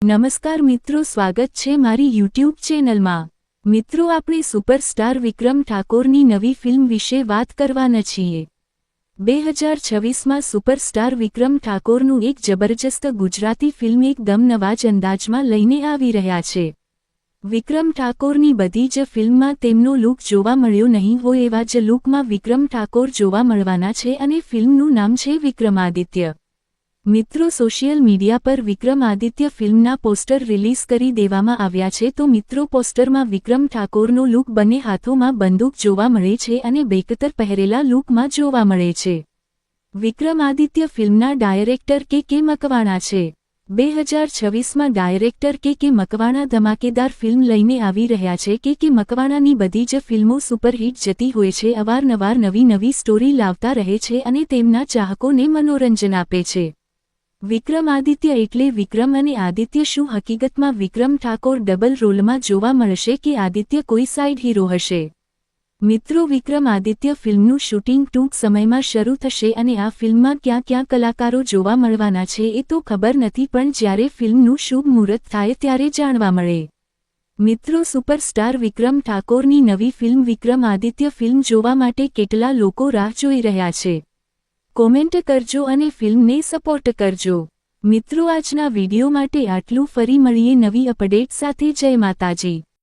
નમસ્કાર મિત્રો, સ્વાગત છે મારી યુટ્યુબ ચેનલમાં। મિત્રો, આપણે સુપરસ્ટાર વિક્રમ ઠાકોરની નવી ફિલ્મ વિશે વાત કરવાના છીએ। 2026માં સુપરસ્ટાર વિક્રમ ઠાકોરનું એક જબરજસ્ત ગુજરાતી ફિલ્મ એકદમ નવા જ અંદાજમાં લઈને આવી રહ્યા છે। વિક્રમ ઠાકોરની બધી જ ફિલ્મમાં તેમનો લુક જોવા મળ્યો નહીં હોય એવા જ લુકમાં વિક્રમ ઠાકોર જોવા મળવાના છે અને ફિલ્મનું નામ છે વિક્રમાદિત્ય। મિત્રો, સોશિયલ મીડિયા પર વિક્રમાદિત્ય ફિલ્મના પોસ્ટર રિલીઝ કરી દેવામાં આવ્યા છે। તો મિત્રો, પોસ્ટરમાં વિક્રમ ઠાકોરનો લુક બંને હાથોમાં બંદૂક જોવા મળે છે અને બેકતર પહેરેલા લુકમાં જોવા મળે છે। વિક્રમાદિત્ય ફિલ્મના ડાયરેક્ટર કે મકવાણા છે। 2026માં ડાયરેક્ટર કે મકવાણા ધમાકેદાર ફિલ્મ લઈને આવી રહ્યા છે। કે મકવાણાની બધી જ ફિલ્મો સુપરહિટ જતી હોય છે, અવારનવાર નવી સ્ટોરી લાવતા રહે છે અને તેમના ચાહકોને મનોરંજન આપે છે। વિક્રમાદિત્ય એટલે વિક્રમ અને આદિત્ય। શું હકીકતમાં વિક્રમ ઠાકોર ડબલ રોલમાં જોવા મળશે કે આદિત્ય કોઈ સાઇડ હીરો હશે? મિત્રો, વિક્રમાદિત્ય ફિલ્મનું શૂટિંગ ટૂંક સમયમાં શરૂ થશે અને આ ફિલ્મમાં ક્યાં કલાકારો જોવા મળવાના છે એ તો ખબર નથી, પણ જ્યારે ફિલ્મનું શુભ મુહૂર્ત થાય ત્યારે જાણવા મળે। મિત્રો, સુપરસ્ટાર વિક્રમ ઠાકોરની નવી ફિલ્મ વિક્રમાદિત્ય ફિલ્મ જોવા માટે કેટલા લોકો રાહ જોઈ રહ્યા છે? કોમેન્ટ કરજો અને ફિલ્મને સપોર્ટ કરજો। મિત્રો, આજના વિડીયો માટે આટલું। ફરી મળીએ નવી અપડેટ સાથે। જય માતાજી।